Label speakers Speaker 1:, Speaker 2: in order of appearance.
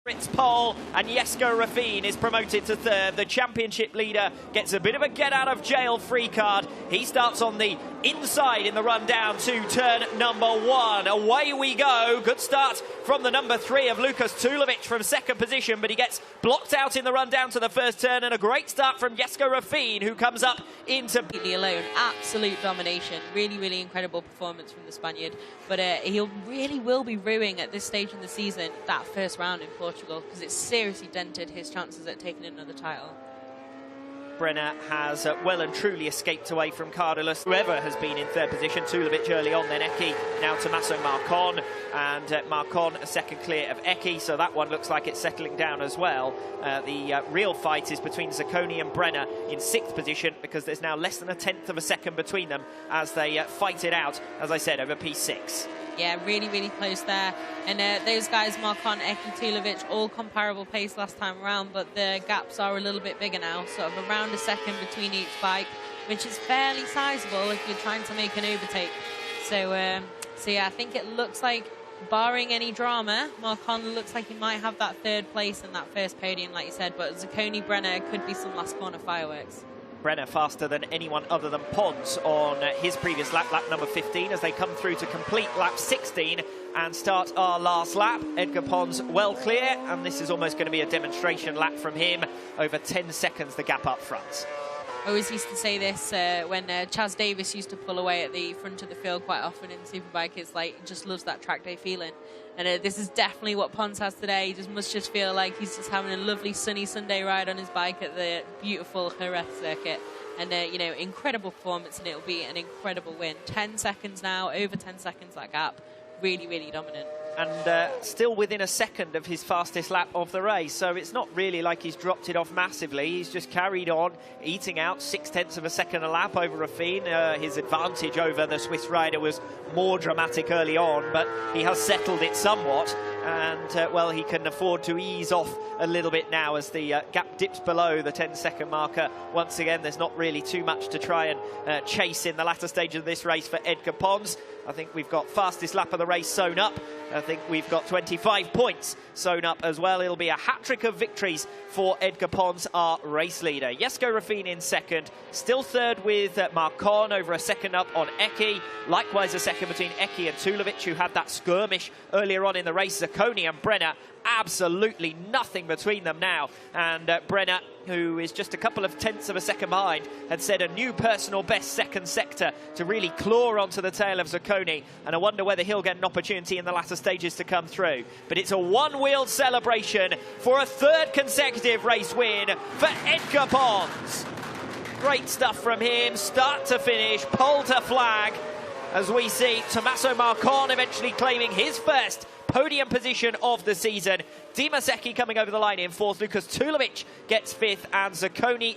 Speaker 1: It's pole, and Jesko Rafin is promoted to third. The championship leader gets a bit of a get-out-of-jail free card. He starts on the inside in the run down to turn number one. Away we go. Good start from the number 3 of Lukas Tulovic from second position, but he gets blocked out in the run down to the first turn, and a great start from Jesko Rafin, who comes up into...
Speaker 2: alone. Absolute domination. Really, really incredible performance from the Spaniard. But he really will be ruining at this stage in the season that first round in Portugal, because it's seriously dented his chances at taking another title.
Speaker 1: Brenner has well and truly escaped away from Cardilus. Whoever has been in third position, Tulovic early on, then Eki, now Tommaso Marcon, and Marcon a second clear of Eki, so that one looks like it's settling down as well. The real fight is between Zacconi and Brenner in 6th position, because there's now less than a tenth of a second between them as they fight it out, as I said, over P6.
Speaker 2: Yeah, really, really close there. And those guys, Marcon, Eki, Tulovic, all comparable pace last time around, but the gaps are a little bit bigger now, sort of around a second between each bike, which is fairly sizable if you're trying to make an overtake. So yeah, I think it looks like, barring any drama, Marcon looks like he might have that third place in that first podium, like you said, but Zacconi, Brenner could be some last corner fireworks.
Speaker 1: Brenner faster than anyone other than Pons on his previous lap, lap number 15, as they come through to complete lap 16 and start our last lap. Edgar Pons well clear, and this is almost going to be a demonstration lap from him. Over 10 seconds the gap up front.
Speaker 2: I always used to say this when Chaz Davis used to pull away at the front of the field quite often in Superbike. It's like, he just loves that track day feeling. And this is definitely what Pons has today. He must just feel like he's just having a lovely sunny Sunday ride on his bike at the beautiful Jerez circuit. And, you know, incredible performance, and it'll be an incredible win. 10 seconds now, over 10 seconds that gap. Really, really dominant.
Speaker 1: And still within a second of his fastest lap of the race, so it's not really like he's dropped it off massively. He's just carried on, eating out 0.6 of a second a lap over Rafin. His advantage over the Swiss rider was more dramatic early on, but he has settled it somewhat, and well, he can afford to ease off a little bit now as the gap dips below the 10-second marker. Once again, there's not really too much to try and chase in the latter stage of this race for Edgar Pons. I think we've got fastest lap of the race sewn up. I think we've got 25 points sewn up as well. It'll be a hat-trick of victories for Edgar Pons, our race leader. Jesko Rafin in second, still third with Marcon, over a second up on Eki. Likewise a second between Eki and Tulovic, who had that skirmish earlier on in the race. Zacconi and Brenner, absolutely nothing between them now. And Brenner, who is just a couple of tenths of a second behind, had set a new personal best second sector to really claw onto the tail of Zacconi, and I wonder whether he'll get an opportunity in the latter stages to come through. But it's a one-wheeled celebration for a third consecutive race win for Edgar Pons. Great stuff from him, start to finish, pole to flag, as we see Tommaso Marcon eventually claiming his first podium position of the season. Dimas coming over the line in 4th. Lukas Tulovic gets 5th, and Zacconi